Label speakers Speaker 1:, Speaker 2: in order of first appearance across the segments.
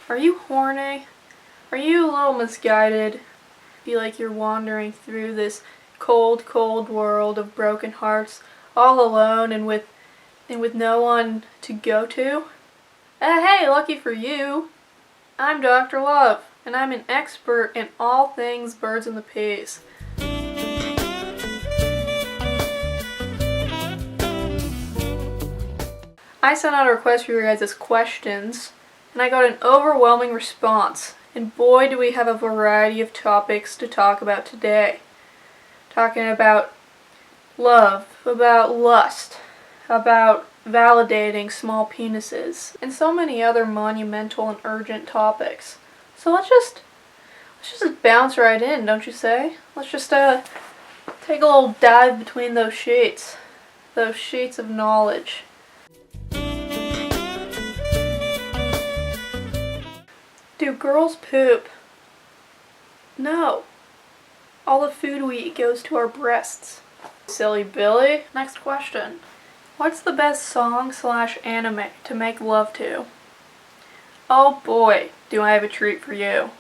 Speaker 1: Are you horny? Are you a little misguided? Feel like you're wandering through this cold, cold world of broken hearts, all alone and with no one to go to? Hey, lucky for you, I'm Dr. Love, and I'm an expert in all things birds and the peas. I sent out a request for your guys' questions, and I got an overwhelming response. And boy, do we have a variety of topics to talk about today. Talking about love, about lust, about validating small penises, and so many other monumental and urgent topics. So let's just bounce right in, don't you say? Let's just take a little dive between those sheets of knowledge. Do girls poop? No. All the food we eat goes to our breasts. Silly Billy. Next question. What's the best song/anime to make love to? Oh boy, do I have a treat for you.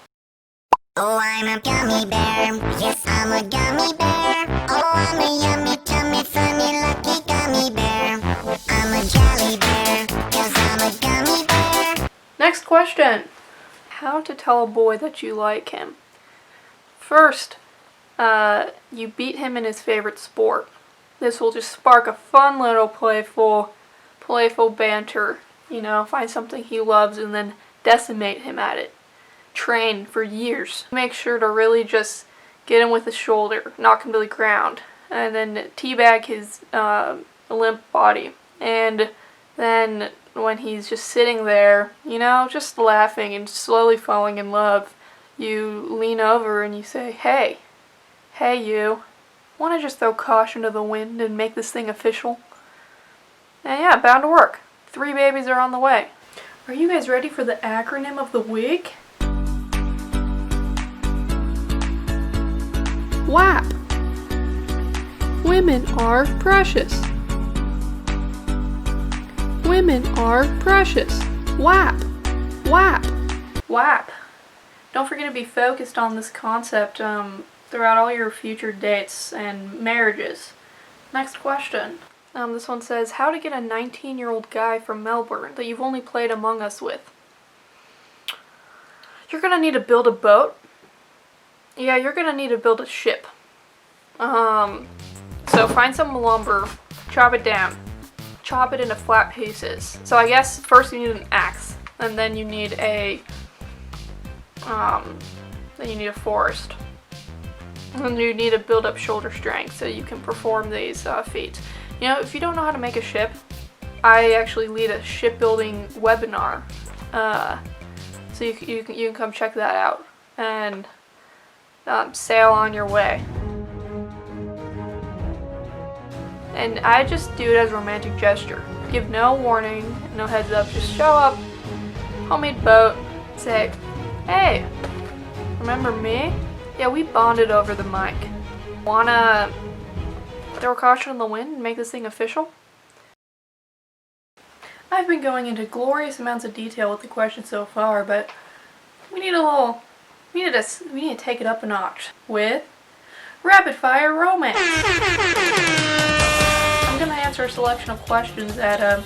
Speaker 2: Oh, I'm a gummy bear. Yes, I'm a gummy bear. Oh, I'm a yummy, tummy, funny, lucky gummy bear. I'm a jelly bear, 'cause I'm a gummy bear.
Speaker 1: Next question. How to tell a boy that you like him. First, you beat him in his favorite sport. This will just spark a fun little playful banter. You know, find something he loves and then decimate him at it. Train for years. Make sure to really just get him with the shoulder, knock him to the ground, and then teabag his limp body. And then when he's just sitting there, you know, just laughing and slowly falling in love, you lean over and you say, hey you, want to just throw caution to the wind and make this thing official? And yeah, bound to work. 3 babies are on the way. Are you guys ready for the acronym of the week? Whap. Women are precious. Women are precious. Whap. Whap. Whap. Don't forget to be focused on this concept throughout all your future dates and marriages. Next question. This one says, how to get a 19-year-old guy from Melbourne that you've only played Among Us with. You're going to need to build a boat. Yeah, you're going to need to build a ship. So find some lumber, chop it down. Chop it into flat pieces. So I guess first you need an axe, and then you need a forest. And you need to build up shoulder strength so you can perform these feats. You know, if you don't know how to make a ship, I actually lead a shipbuilding webinar. So you can come check that out and sail on your way. And I just do it as a romantic gesture. Give no warning, no heads up, just show up, homemade boat, say, hey, remember me? Yeah, we bonded over the mic. Wanna throw caution in the wind and make this thing official? I've been going into glorious amounts of detail with the question so far, but we need to take it up a notch with rapid fire romance. I'm going to answer a selection of questions at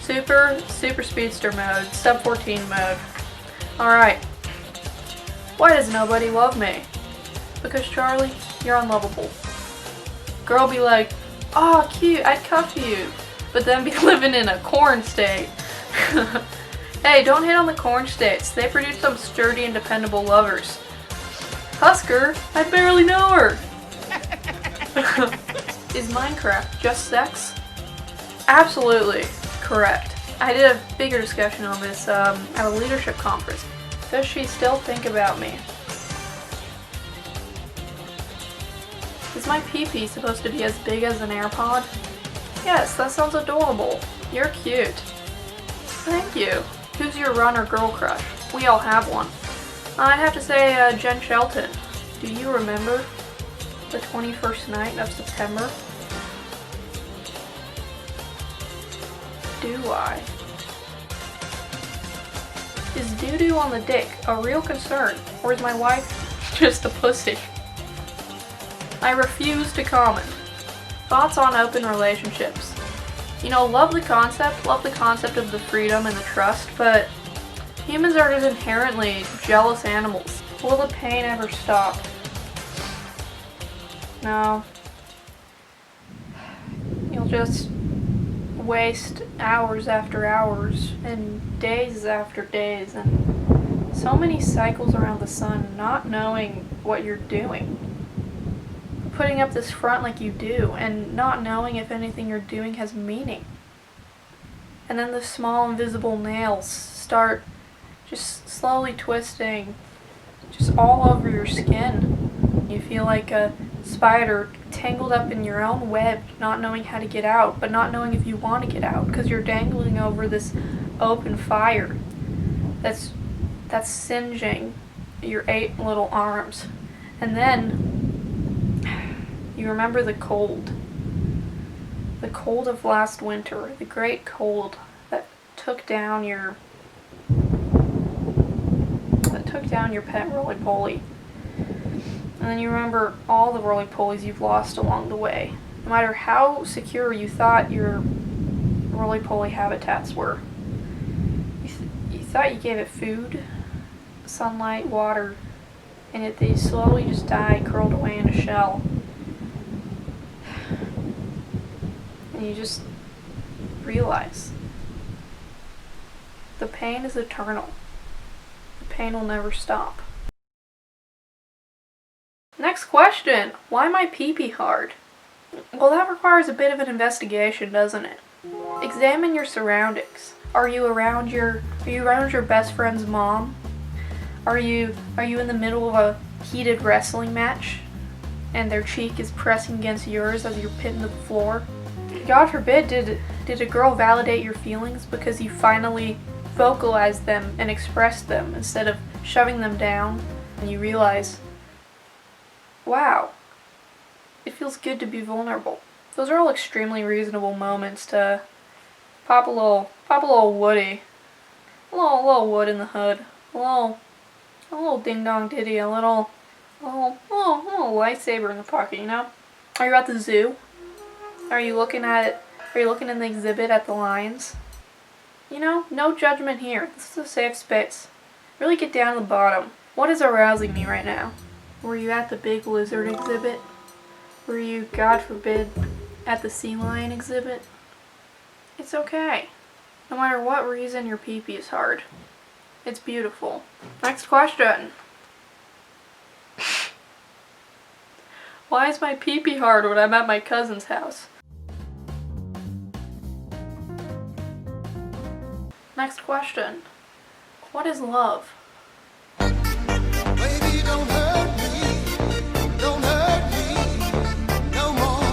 Speaker 1: super speedster mode, sub 14 mode. Alright. Why does nobody love me? Because Charlie, you're unlovable. Girl be like, oh cute, I'd cuff you. But then be living in a corn state. Hey, don't hit on the corn states. They produce some sturdy and dependable lovers. Husker, I barely know her. Is Minecraft just sex? Absolutely correct. I did a bigger discussion on this at a leadership conference. Does she still think about me? Is my pee-pee supposed to be as big as an AirPod? Yes, that sounds adorable. You're cute. Thank you. Who's your runner girl crush? We all have one. I'd have to say Jen Shelton. Do you remember the 21st night of September? Do I? Is doo-doo on the dick a real concern, or is my wife just a pussy? I refuse to comment. Thoughts on open relationships. Love the concept of the freedom and the trust, but humans are just inherently jealous animals. Will the pain ever stop? No. You'll just waste hours after hours and days after days and so many cycles around the sun not knowing what you're doing. Putting up this front like you do and not knowing if anything you're doing has meaning. And then the small invisible nails start just slowly twisting just all over your skin. You feel like a spider tangled up in your own web, not knowing how to get out, but not knowing if you want to get out because you're dangling over this open fire that's singeing your 8 little arms. And then you remember the cold of last winter, the great cold that took down your pet roly-poly. And then you remember all the roly-polies you've lost along the way, no matter how secure you thought your roly-poly habitats were. You thought you gave it food, sunlight, water, and yet they slowly just died, curled away in a shell. And you just realize the pain is eternal. The pain will never stop. Next question. Why my pee-pee hard? Well, that requires a bit of an investigation, doesn't it? Examine your surroundings. Are you around your best friend's mom? Are you in the middle of a heated wrestling match and their cheek is pressing against yours as you're pinned to the floor? God forbid, did a girl validate your feelings because you finally vocalized them and expressed them instead of shoving them down, and you realize, wow, it feels good to be vulnerable. Those are all extremely reasonable moments to pop a little woody, a little wood in the hood, a little ding dong ditty, a little lightsaber in the pocket. Are you at the zoo? Are you looking in the exhibit at the lions? No judgment here. This is a safe space. Really get down to the bottom. What is arousing me right now? Were you at the big lizard exhibit? Were you, God forbid, at the sea lion exhibit? It's okay. No matter what reason your pee-pee is hard. It's beautiful. Next question. Why is my pee-pee hard when I'm at my cousin's house? Next question. What is love?
Speaker 3: Baby, don't hurt me. Don't hurt me no more.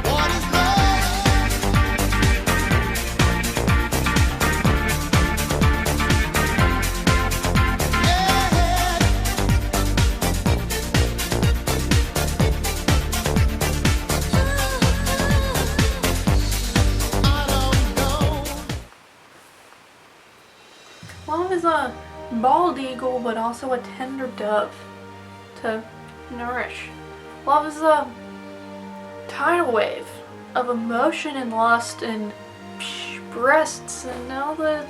Speaker 3: What is love? I don't know.
Speaker 1: Love is a bald eagle, but also a tender dove to nourish. Love is a tidal wave of emotion and lust and breasts and all the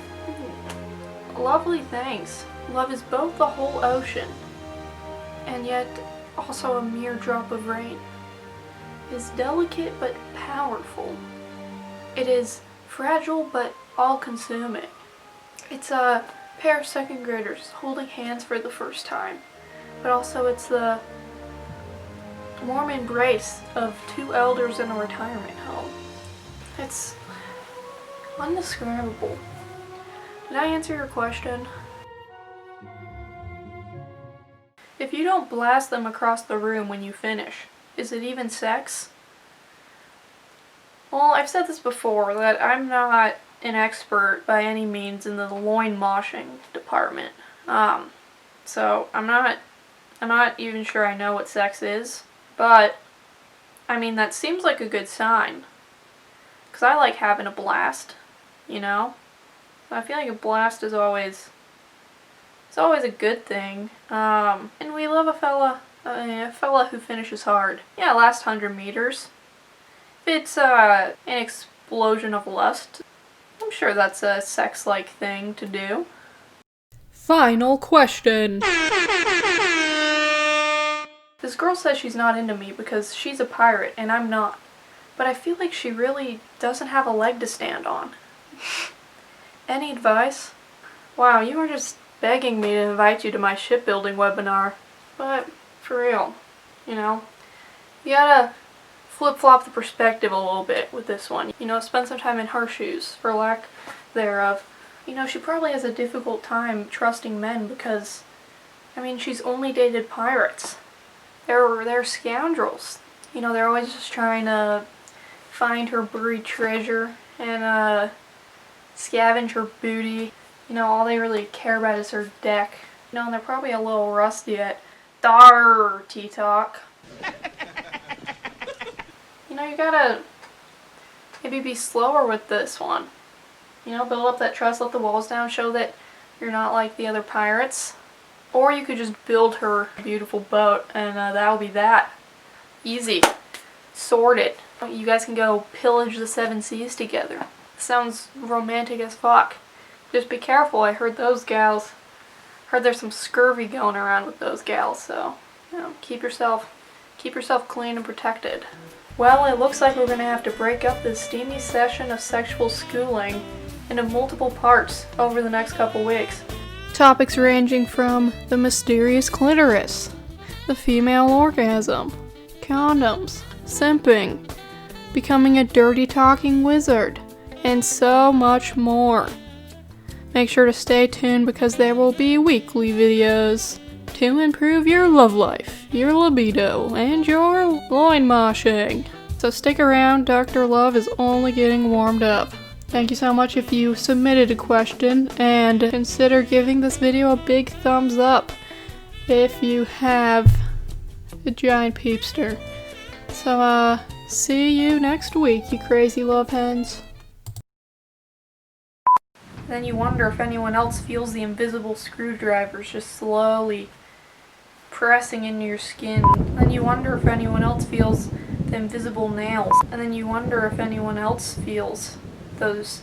Speaker 1: lovely things. Love is both the whole ocean and yet also a mere drop of rain. It is delicate but powerful. It is fragile but all-consuming. It's a pair of second graders holding hands for the first time, but also it's the warm embrace of 2 elders in a retirement home. It's undescribable. Did I answer your question? If you don't blast them across the room when you finish, is it even sex? Well, I've said this before, that I'm not an expert by any means in the loin moshing department. So I'm not even sure I know what sex is, but I mean, that seems like a good sign. Because I like having a blast, you know? I feel like a blast is always, it's always a good thing. And we love a fella who finishes hard. Yeah, last 100 meters. If it's an explosion of lust, I'm sure that's a sex-like thing to do. Final question. This girl says she's not into me because she's a pirate and I'm not. But I feel like she really doesn't have a leg to stand on. Any advice? Wow, you were just begging me to invite you to my shipbuilding webinar. But, for real, you know, you gotta flip-flop the perspective a little bit with this one. You know, spend some time in her shoes, for lack thereof. You know, she probably has a difficult time trusting men because, I mean, she's only dated pirates. They're scoundrels. You know, they're always just trying to find her buried treasure and scavenge her booty. You know, all they really care about is her deck. You know, and they're probably a little rusty at dirty talk. You know, you gotta maybe be slower with this one. You know, build up that trust, let the walls down, show that you're not like the other pirates. Or you could just build her a beautiful boat and that'll be that. Easy. Sorted. You guys can go pillage the 7 seas together. Sounds romantic as fuck. Just be careful, I heard there's some scurvy going around with those gals, so, you know, keep yourself clean and protected. Well, it looks like we're gonna have to break up this steamy session of sexual schooling into multiple parts over the next couple weeks. Topics ranging from the mysterious clitoris, the female orgasm, condoms, simping, becoming a dirty talking wizard, and so much more. Make sure to stay tuned because there will be weekly videos to improve your love life, your libido, and your loin moshing. So stick around, Dr. Love is only getting warmed up. Thank you so much if you submitted a question, and consider giving this video a big thumbs up if you have a giant peepster. So, see you next week, you crazy love hens. Then you wonder if anyone else feels the invisible screwdrivers just slowly pressing into your skin. Then you wonder if anyone else feels the invisible nails. And then you wonder if anyone else feels those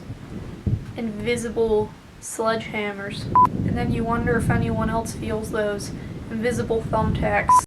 Speaker 1: invisible sledgehammers. And then you wonder if anyone else feels those invisible thumbtacks.